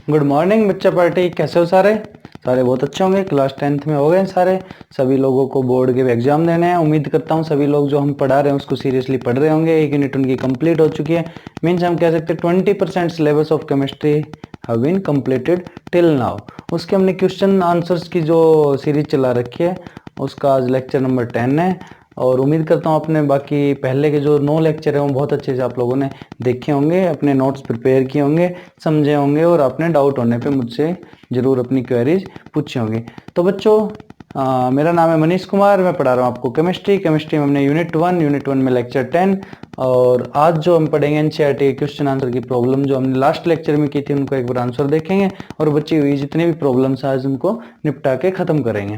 Good morning बच्चा party, कैसे हो सारे? सारे बहुत अच्छे होंगे। क्लास 10th में हो गए सारे। सभी लोगों को बोर्ड के एग्जाम देने हैं। उम्मीद करता हूँ सभी लोग जो हम पढ़ा रहे हैं उसको सीरियसली पढ़ रहे होंगे। एक यूनिट उनकी कंप्लीट हो चुकी है। मीन्स हम कह सकते हैं 20% syllabus of chemistry have been completed till now. उसके हमने क्वेश्चन आंसर्स की जो सीरीज चला रखी है उसका आज लेक्चर नंबर 10 है। और उम्मीद करता हूँ अपने बाकी पहले के जो 9 लेक्चर है वो बहुत अच्छे से आप लोगों ने देखे होंगे, अपने नोट्स प्रिपेयर किए होंगे, समझे होंगे और अपने डाउट होने पे मुझसे ज़रूर अपनी क्वेरीज पूछे होंगे। तो बच्चों मेरा नाम है मनीष कुमार, मैं पढ़ा रहा हूँ आपको केमिस्ट्री में हमने यूनिट 1 में लेक्चर 10 और आज जो हम पढ़ेंगे एनसीईआरटी क्वेश्चन आंसर की प्रॉब्लम जो हमने लास्ट लेक्चर में की थी उनको एक बार आंसर देखेंगे और बची हुई जितनी भी प्रॉब्लम्स आज उनको निपटा के ख़त्म करेंगे।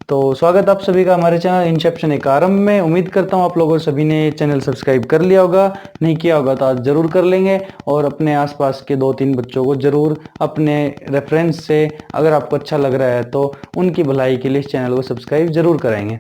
तो स्वागत आप सभी का हमारे चैनल इंसेप्शन एक आरंभ में। उम्मीद करता हूँ आप लोगों सभी ने चैनल सब्सक्राइब कर लिया होगा, नहीं किया होगा तो आज जरूर कर लेंगे और अपने आसपास के 2-3 बच्चों को जरूर अपने रेफरेंस से अगर आपको अच्छा लग रहा है तो उनकी भलाई के लिए इस चैनल को सब्सक्राइब जरूर कराएंगे।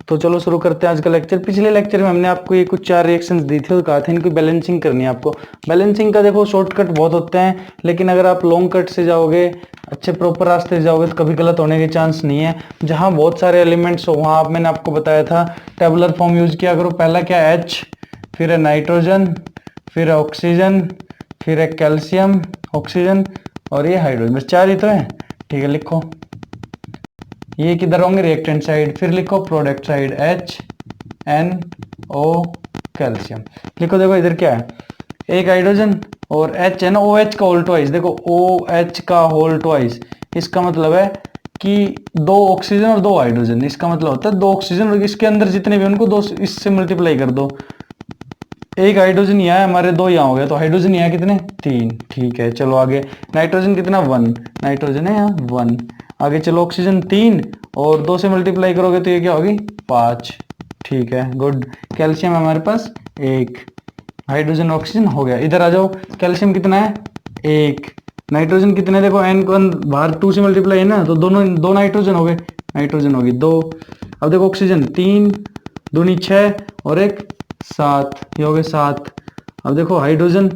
तो चलो शुरू करते हैं आज का लेक्चर। पिछले लेक्चर में हमने आपको ये कुछ 4 रिएक्शंस दी थी और कहा था इनकी बैलेंसिंग करनी है आपको। बैलेंसिंग का देखो शॉर्टकट बहुत होते हैं, लेकिन अगर आप लॉन्ग कट से जाओगे, अच्छे प्रॉपर रास्ते से जाओगे तो कभी गलत होने के चांस नहीं है। जहां बहुत सारे एलिमेंट्स हो वहां मैंने आपको बताया था टेबुलर फॉर्म यूज किया करो। पहला क्या है H, फिर है नाइट्रोजन, फिर है ऑक्सीजन, फिर है कैल्शियम, ऑक्सीजन और ये हाइड्रोजन। बस 4 ही तो है, ठीक है। लिखो ये किधर होंगे, रिएक्टेंट साइड। फिर लिखो प्रोडक्ट साइड HNO कैल्शियम। लिखो देखो इधर क्या है, एक हाइड्रोजन और H है ना, OH का होल ट्वाइस। देखो OH का होल ट्वाइस, इसका मतलब है कि 2 ऑक्सीजन और 2 हाइड्रोजन। इसका मतलब होता है 2 ऑक्सीजन और इसके अंदर जितने भी उनको 2 इससे मल्टीप्लाई कर दो। एक हाइड्रोजन यहाँ है हमारे, 2 यहाँ हो गया, तो हाइड्रोजन यहाँ कितने 3, ठीक है। चलो आगे नाइट्रोजन कितना 1, नाइट्रोजन है यहाँ 1। आगे चलो ऑक्सीजन 3 और 2 से मल्टीप्लाई करोगे तो ये क्या होगी 5, ठीक है गुड। कैल्शियम हमारे पास 1, हाइड्रोजन ऑक्सीजन हो गया। इधर आ जाओ, कैल्शियम कितना है 1, नाइट्रोजन कितने देखो n को बाहर 2 से मल्टीप्लाई है ना, तो दोनों 2 नाइट्रोजन हो गए, नाइट्रोजन होगी 2। अब देखो ऑक्सीजन 3 दूनी 6 और 1 7, ये हो गए 7। अब देखो हाइड्रोजन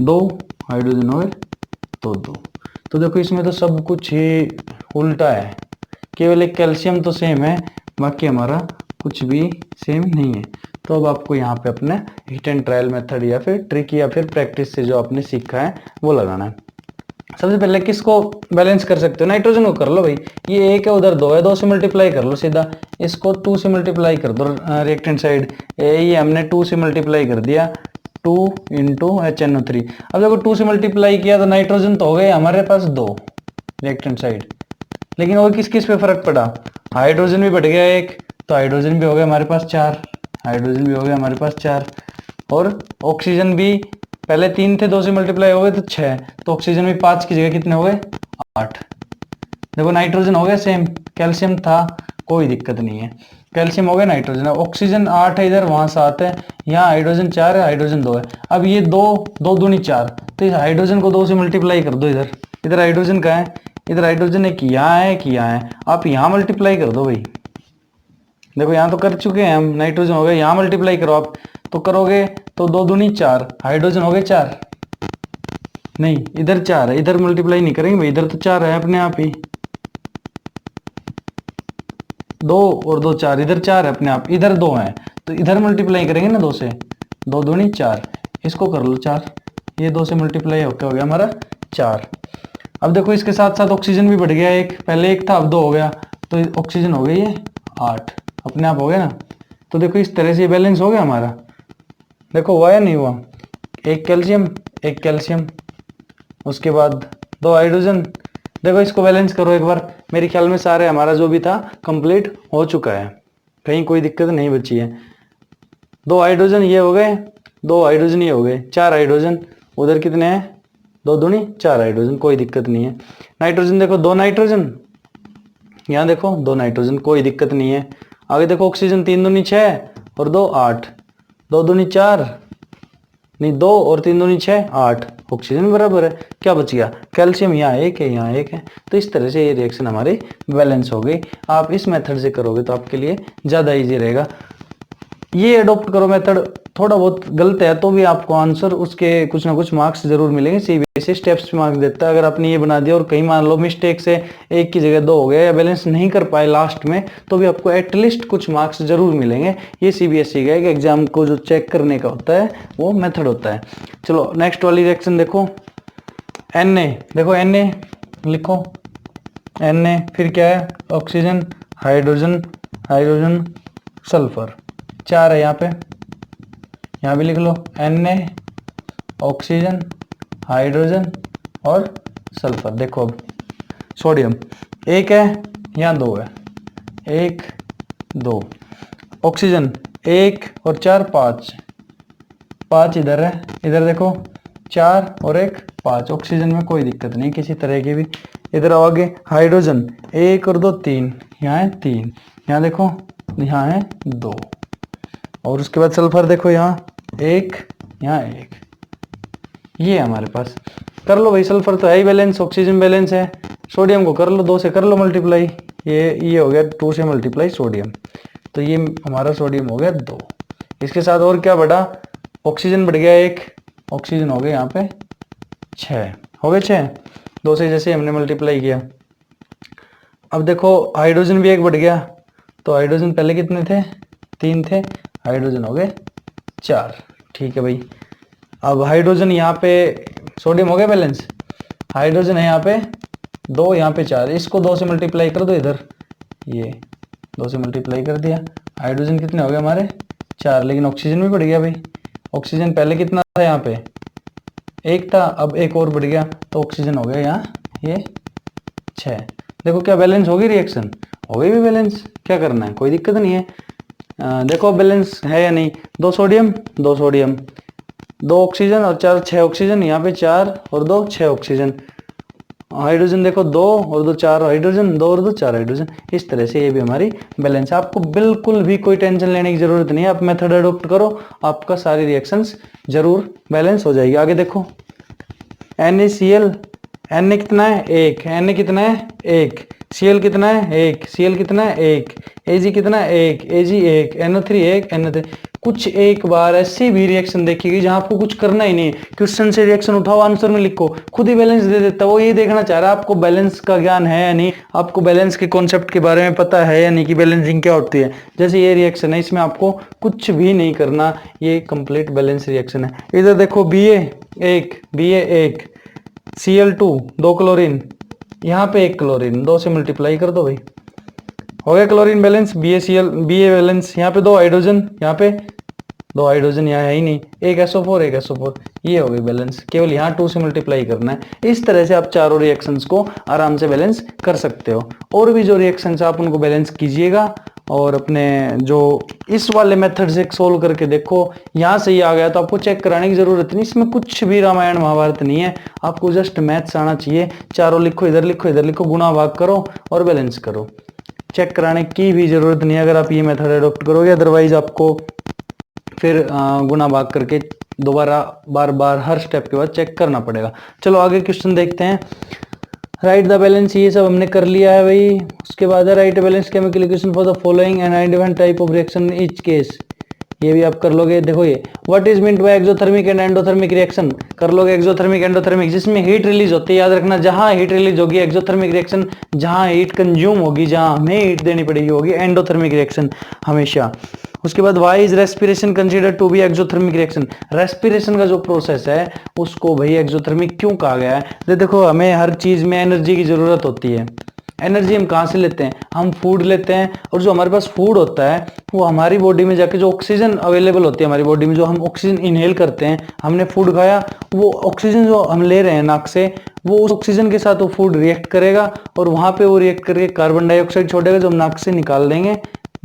2, हाइड्रोजन हो गए तो 2। तो देखो इसमें तो सब कुछ ही उल्टा है, केवल एक कैल्शियम तो सेम है, बाकी हमारा कुछ भी सेम नहीं है। तो अब आपको यहाँ पे अपने हिट एंड ट्रायल मेथड या फिर ट्रिक या फिर प्रैक्टिस से जो आपने सीखा है वो लगाना है। सबसे पहले किसको बैलेंस कर सकते हो, नाइट्रोजन को कर लो भाई। ये 1 है उधर 2 है, 2 से मल्टीप्लाई कर लो सीधा। इसको 2 से मल्टीप्लाई कर दो रिएक्टेंट साइड, ये हमने 2 से मल्टीप्लाई कर दिया 2 इंटू HNO3। अब देखो 2 से मल्टीप्लाई किया तो नाइट्रोजन तो हो गए हमारे पास 2 रिएक्टेंट साइड, लेकिन और किस किस पे फर्क पड़ा, हाइड्रोजन भी बढ़ गया 1 तो हाइड्रोजन भी हो गया हमारे पास 4, हाइड्रोजन भी हो गया हमारे पास 4 और ऑक्सीजन भी पहले 3 थे 2 से मल्टीप्लाई हो गए तो 6, तो ऑक्सीजन भी 5 की जगह कितने हो गए 8। देखो नाइट्रोजन हो गया सेम, कैल्शियम था कोई दिक्कत नहीं है, कैल्शियम हो गया नाइट्रोजन। ऑक्सीजन 8 है इधर, वहां 7 है, यहाँ हाइड्रोजन 4 है, हाइड्रोजन 2 है। अब ये 2 2 दूनी 4, तो इस हाइड्रोजन को 2 से मल्टीप्लाई कर दो। इधर इधर हाइड्रोजन का है, इधर हाइड्रोजन एक यहाँ है कि यहाँ है, आप यहाँ मल्टीप्लाई कर दो भाई। देखो यहाँ तो कर चुके हैं हम, नाइट्रोजन हो गया, यहाँ मल्टीप्लाई करो आप तो करोगे तो 2 दूनी 4, हाइड्रोजन हो गए 4, नहीं इधर 4 है, इधर मल्टीप्लाई नहीं करेंगे भाई, इधर तो 4 है अपने आप ही, 2 और 2 4, इधर 4 है अपने आप, इधर 2 है तो इधर मल्टीप्लाई करेंगे ना 2 से, 2 दूनी 4, इसको कर लो 4, ये 2 से मल्टीप्लाई होकर हो गया हमारा 4। अब देखो इसके साथ साथ ऑक्सीजन भी बढ़ गया, एक पहले 1 था अब 2 हो गया, तो ऑक्सीजन हो गई है 8, अपने आप हो गया ना। तो देखो इस तरह से बैलेंस हो गया हमारा। देखो हुआ या नहीं हुआ, एक कैल्शियम, उसके बाद 2 हाइड्रोजन। देखो इसको बैलेंस करो एक बार, मेरे ख्याल में सारे हमारा जो भी था कंप्लीट हो चुका है, कहीं कोई दिक्कत नहीं बची है। 2 हाइड्रोजन ये हो गए, 2 हाइड्रोजन ये हो गए, 4 हाइड्रोजन, उधर कितने हैं 2 दूनी 4 हाइड्रोजन, कोई दिक्कत नहीं है। नाइट्रोजन देखो 2 नाइट्रोजन, यहाँ देखो 2 नाइट्रोजन, कोई दिक्कत नहीं है। आगे देखो ऑक्सीजन 3 दूनी 6 और 2 8, 2 दूनी 4 नहीं 2 और 3 दूनी 6 8, ऑक्सीजन बराबर है, क्या बच गया कैल्शियम, यहाँ 1 है यहाँ 1 है। तो इस तरह से ये रिएक्शन हमारी बैलेंस हो गई। आप इस मेथड से करोगे तो आपके लिए ज़्यादा इजी रहेगा। ये अडोप्ट करो मेथड थोड़ा बहुत गलत है तो भी आपको आंसर उसके कुछ ना कुछ मार्क्स जरूर मिलेंगे। सीबीएसई स्टेप्स पे मार्क्स देता है। अगर आपने ये बना दिया और कहीं मान लो मिस्टेक से एक की जगह 2 हो गया या बैलेंस नहीं कर पाए लास्ट में, तो भी आपको एटलीस्ट कुछ मार्क्स जरूर मिलेंगे। ये सीबीएसई का एक एग्जाम को जो चेक करने का होता है वो मेथड होता है। चलो नेक्स्ट वाली रिएक्शन देखो, Na, देखो Na लिखो, Na फिर क्या है, ऑक्सीजन, हाइड्रोजन, हाइड्रोजन, सल्फर, 4 है यहाँ पे, यहाँ भी लिख लो Na, ऑक्सीजन, हाइड्रोजन और सल्फर। देखो अब सोडियम 1 है, यहाँ 2 है, 1 2, ऑक्सीजन 1 और 4 5, 5 इधर है, इधर देखो 4 और 1 5, ऑक्सीजन में कोई दिक्कत नहीं किसी तरह की भी। इधर आओ आगे, हाइड्रोजन 1 और 2 3, यहाँ है 3, यहाँ देखो यहाँ है 2, और उसके बाद सल्फर देखो यहाँ 1, यहाँ 1, ये है हमारे पास। कर लो भाई, सल्फर तो है ही बैलेंस, ऑक्सीजन बैलेंस है। सोडियम को कर लो 2 से कर लो मल्टीप्लाई, ये हो गया 2 से मल्टीप्लाई सोडियम, तो ये हमारा सोडियम हो गया 2। इसके साथ और क्या बढ़ा, ऑक्सीजन बढ़ गया 1, ऑक्सीजन हो गया यहाँ पे 6, हो गए 6, 2 से जैसे हमने मल्टीप्लाई किया। अब देखो हाइड्रोजन भी 1 बढ़ गया, तो हाइड्रोजन पहले कितने थे, 3 थे, हाइड्रोजन हो गए 4। ठीक है भाई, अब हाइड्रोजन यहाँ पे, सोडियम हो गया बैलेंस, हाइड्रोजन है यहाँ पे 2, यहाँ पे 4, इसको 2 से मल्टीप्लाई कर दो इधर, ये 2 से मल्टीप्लाई कर दिया, हाइड्रोजन कितने हो गए हमारे 4, लेकिन ऑक्सीजन भी बढ़ गया भाई। ऑक्सीजन पहले कितना था यहाँ पे 1 था, अब 1 और बढ़ गया, तो ऑक्सीजन हो गया यहाँ ये 6। देखो क्या बैलेंस होगी रिएक्शन, हो गई भी बैलेंस, क्या करना है कोई दिक्कत नहीं है। देखो बैलेंस है या नहीं, 2 सोडियम 2 सोडियम, 2 ऑक्सीजन और 4 6 ऑक्सीजन, यहाँ पे 4 और 2 6 ऑक्सीजन, हाइड्रोजन देखो 2 और 2 4 हाइड्रोजन, 2 और 2 4 हाइड्रोजन। इस तरह से ये भी हमारी बैलेंस है। आपको बिल्कुल भी कोई टेंशन लेने की जरूरत नहीं है, आप मेथड अडोप्ट करो, आपका सारी रिएक्शंस जरूर बैलेंस हो जाएगी। आगे देखो NaCl, Na कितना है 1, Na कितना है 1, Cl कितना है 1, Cl कितना है 1, Ag कितना है 1, Ag 1, NO3 1, NO3। कुछ एक बार ऐसी भी रिएक्शन देखिएगी जहां आपको कुछ करना ही नहीं, क्वेश्चन से रिएक्शन उठाओ, आंसर में लिखो, खुद ही बैलेंस दे देता है। वो ये देखना चाह रहा है आपको बैलेंस का ज्ञान है या नहीं, आपको बैलेंस के कॉन्सेप्ट के बारे में पता है या नहीं कि बैलेंसिंग क्या होती है। जैसे ये रिएक्शन है, इसमें आपको कुछ भी नहीं करना, ये कंप्लीट बैलेंस रिएक्शन है। इधर देखो Ba1 Cl2 2 क्लोरीन, यहाँ पे 1 क्लोरीन, 2 से मल्टीप्लाई कर दो भाई, हो गया क्लोरीन बैलेंस, Ba बैलेंस, यहाँ पे 2 हाइड्रोजन, यहाँ पे 2 हाइड्रोजन, यहाँ है ही नहीं, 1 SO4 1 SO4, ये हो गई बैलेंस। केवल यहाँ 2 से मल्टीप्लाई करना है। इस तरह से आप चारों रिएक्शंस को आराम से बैलेंस कर सकते हो। और भी जो रिएक्शंस आप उनको बैलेंस कीजिएगा, और अपने जो इस वाले मेथड से सोल्व करके देखो, यहाँ से ही आ गया तो आपको चेक कराने की जरूरत नहीं, इसमें कुछ भी रामायण महाभारत नहीं है, आपको जस्ट मैथ्स आना चाहिए। चारों लिखो, इधर लिखो, इधर लिखो, गुणा भाग करो और बैलेंस करो, चेक कराने की भी जरूरत नहीं है अगर आप ये मेथड अडॉप्ट करोगे। अदरवाइज आपको फिर गुणा भाग करके दोबारा बार बार हर स्टेप के बाद चेक करना पड़ेगा। चलो आगे क्वेश्चन देखते हैं। राइट द बैलेंस, ये सब हमने कर लिया है भाई। उसके बाद write balance chemical equation for the following and identify type of reaction in each case, ये भी आप कर लोगे। देखो ये what is meant by exothermic and endothermic reaction, कर लोगे एक्सोथर्मिक एंडोथर्मिक, जिसमें हीट रिलीज होती है। याद रखना, जहां हीट रिलीज होगी एक्सोथर्मिक रिएक्शन, जहां हीट कंज्यूम होगी, जहां हमें हीट देनी पड़ेगी, होगी एंडोथर्मिक रिएक्शन हमेशा। उसके बाद why is respiration consider to be exothermic reaction, respiration का जो प्रोसेस है उसको भाई एक्सोथर्मिक क्यों कहा गया है। देखो हमें हर चीज में एनर्जी की जरूरत होती है। एनर्जी हम कहाँ से लेते हैं, हम फूड लेते हैं, और जो हमारे पास फूड होता है वो हमारी बॉडी में जाके जो ऑक्सीजन अवेलेबल होती है हमारी बॉडी में, जो हम ऑक्सीजन इनहेल करते हैं, हमने फूड खाया, वो ऑक्सीजन जो हम ले रहे हैं नाक से, वो उस ऑक्सीजन के साथ वो फूड रिएक्ट करेगा, और वहां पे वो रिएक्ट करके कार्बन डाइऑक्साइड छोड़ेगा, जो हम नाक से निकाल देंगे,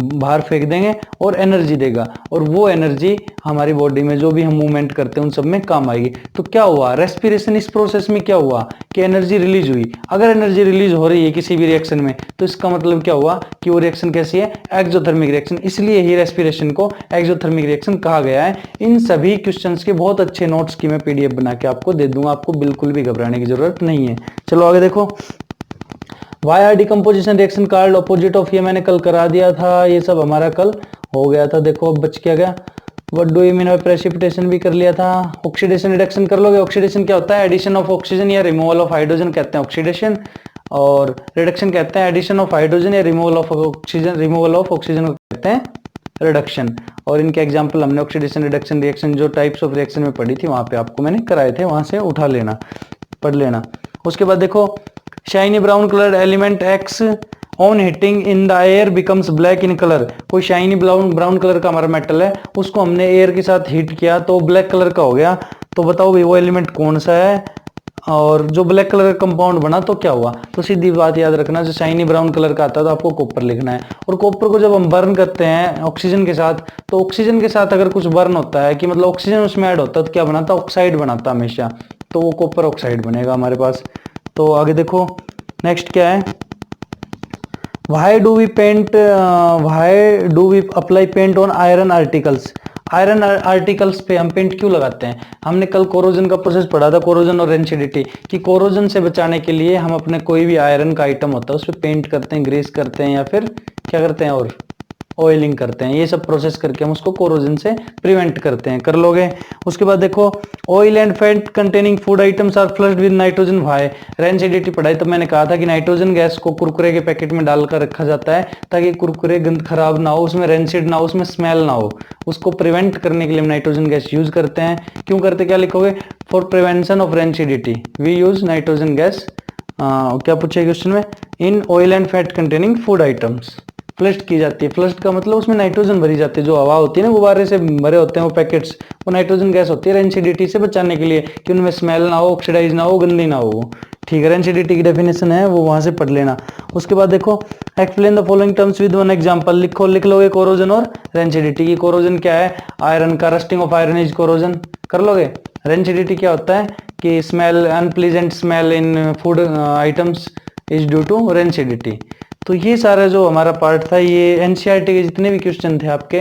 बाहर फेंक देंगे, और एनर्जी देगा। और वो एनर्जी हमारी बॉडी में जो भी हम मूवमेंट करते हैं उन सब में काम आएगी। तो क्या हुआ, रेस्पिरेशन इस प्रोसेस में क्या हुआ कि एनर्जी रिलीज हुई। अगर एनर्जी रिलीज हो रही है किसी भी रिएक्शन में, तो इसका मतलब क्या हुआ कि वो रिएक्शन कैसी है, एक्सोथर्मिक रिएक्शन। इसलिए ही रेस्पिरेशन को एक्सोथर्मिक रिएक्शन कहा गया है। इन सभी क्वेश्चंस के बहुत अच्छे नोट्स की मैं पीडीएफ बना के आपको दे दूंगा, आपको बिल्कुल भी घबराने की जरूरत नहीं है। चलो आगे देखो, why are decomposition reaction called opposite of, ये मैंने कल करा दिया था, ये सब हमारा कल हो गया था। देखो अब बच क्या गया, what do you mean by precipitation भी कर लिया था। ऑक्सीडेशन रिडक्शन कर लोगे। ऑक्सीडेशन क्या होता है? एडिशन ऑफ ऑक्सीजन या रिमूवल ऑफ हाइड्रोजन कहते हैं ऑक्सीडेशन, और रिडक्शन कहते हैं एडिशन ऑफ हाइड्रोजन या रिमूवल ऑफ ऑक्सीजन को कहते हैं रिडक्शन। और इनके एग्जांपल हमने ऑक्सीडेशन रिडक्शन रिएक्शन जो टाइप्स ऑफ रिएक्शन में पढ़ी थी वहां पे आपको मैंने कराए थे, वहां से उठा लेना, पढ़ लेना। उसके बाद देखो shiny brown colour element x on heating in the air becomes black in colour. कोई शाइनी ब्राउन कलर का हमारा मेटल है, उसको हमने एयर के साथ हीट किया तो ब्लैक कलर का हो गया। तो बताओ भाई वो एलिमेंट कौन सा है, और जो ब्लैक कलर का कंपाउंड बना तो क्या हुआ। तो सीधी बात याद रखना, जो शाइनी ब्राउन कलर का आता है तो आपको कॉपर लिखना है। और कॉपर को जब हम बर्न करते हैं ऑक्सीजन के साथ, तो ऑक्सीजन के साथ अगर कुछ बर्न होता है कि मतलब ऑक्सीजन उसमें ऐड होता है तो क्या बनाता है? ऑक्साइड बनाता हमेशा, तो वो कॉपर ऑक्साइड बनेगा हमारे पास। तो आगे देखो नेक्स्ट क्या है, why do we apply paint on iron articles। Iron articles पे हम पेंट क्यों लगाते हैं? हमने कल कोरोजन का प्रोसेस पढ़ा था, कोरोजन और रेंसिडिटी, कि कोरोजन से बचाने के लिए हम अपने कोई भी आयरन का आइटम होता है उस पर पेंट करते हैं, ग्रीस करते हैं, या फिर क्या करते हैं, और ऑयलिंग करते हैं। ये सब प्रोसेस करके हम उसको कोरोजन से प्रिवेंट करते हैं, कर लोगे। उसके बाद देखो oil and fat containing food items are flushed with nitrogen. भाई रेंसिडिटी पढ़ाई तो मैंने कहा था कि नाइट्रोजन गैस को कुरकुरे के पैकेट में डालकर रखा जाता है ताकि कुरकुरे गंद खराब ना हो, उसमें रेंसिड ना हो, उसमें स्मेल ना हो। उसको प्रिवेंट करने के लिए हम नाइट्रोजन गैस यूज करते हैं। क्यों करते, क्या लिखोगे? For prevention of rancidity we use nitrogen gas. क्या पूछे क्वेश्चन में? In oil and fat containing food items flushed की जाती है। फ्लश्ड का मतलब उसमें नाइट्रोजन भरी जाती है, जो हवा होती है ना, गुब्बारे से भरे होते हैं वो पैकेट्स, वो नाइट्रोजन गैस होती है रेंसिडिटी से बचाने के लिए, कि उनमें स्मेल ना हो, ऑक्सीडाइज ना हो, गंदी ना हो। ठीक है, रेंसिडिटी की डेफिनेशन है वो वहां से पढ़ लेना। उसके बाद देखो explain the following terms with one example. लिख लोगे कोरोजन और रेंसिडिटी की। कोरोजन क्या है? आयरन का, rusting of iron is corrosion, कर लोगे। रेंसिडिटी क्या होता है कि smell, unpleasant smell in food items is due to rancidity. तो ये सारा जो हमारा पार्ट था, ये एनसीईआरटी के जितने भी क्वेश्चन थे आपके,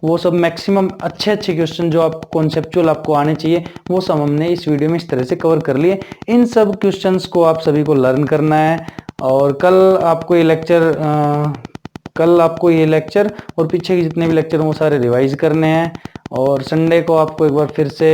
वो सब मैक्सिमम अच्छे क्वेश्चन जो आपको कॉन्सेप्चुअल आपको आने चाहिए वो सब हमने इस वीडियो में इस तरह से कवर कर लिए। इन सब क्वेश्चंस को आप सभी को लर्न करना है, और कल आपको ये लेक्चर और पीछे के जितने भी लेक्चर हैं वो सारे रिवाइज करने हैं। और संडे को आपको एक बार फिर से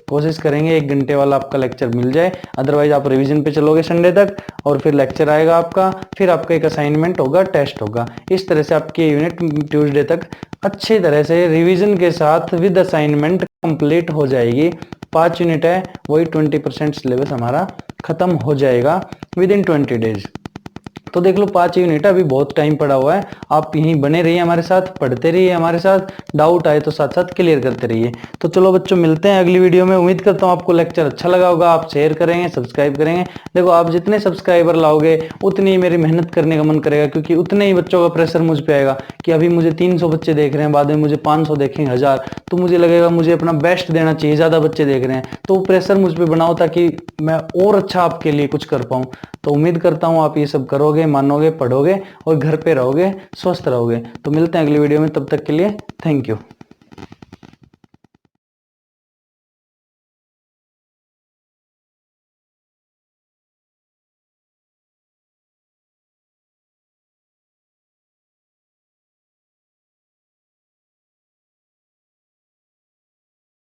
कोशिश करेंगे 1 घंटे वाला आपका लेक्चर मिल जाए, अदरवाइज आप रिवीजन पे चलोगे संडे तक, और फिर लेक्चर आएगा आपका, फिर आपका एक असाइनमेंट होगा, टेस्ट होगा। इस तरह से आपकी यूनिट ट्यूसडे तक अच्छी तरह से रिवीजन के साथ विद असाइनमेंट कंप्लीट हो जाएगी। 5 यूनिट है, वही 20% सिलेबस हमारा खत्म हो जाएगा विद इन 20 डेज। तो देख लो 5 यूनिट, अभी बहुत टाइम पड़ा हुआ है। आप यहीं बने रहिए हमारे साथ, पढ़ते रहिए हमारे साथ, डाउट आए तो साथ साथ क्लियर करते रहिए। तो चलो बच्चों, मिलते हैं अगली वीडियो में। उम्मीद करता हूँ आपको लेक्चर अच्छा लगा होगा, आप शेयर करेंगे, सब्सक्राइब करेंगे। देखो आप जितने सब्सक्राइबर लाओगे उतनी ही मेरी मेहनत करने का मन करेगा, क्योंकि उतने ही बच्चों का प्रेशर मुझ पर आएगा कि अभी मुझे 300 बच्चे देख रहे हैं, बाद में मुझे 500 देखेंगे, 1000, तो मुझे लगेगा मुझे अपना बेस्ट देना चाहिए, ज़्यादा बच्चे देख रहे हैं, तो प्रेशर मुझ पर बनाओ ताकि मैं और अच्छा आपके लिए कुछ कर पाऊँ। तो उम्मीद करता हूँ आप ये सब करोगे, मानोगे, पढ़ोगे और घर पे रहोगे, स्वस्थ रहोगे। तो मिलते हैं अगली वीडियो में, तब तक के लिए थैंक यू।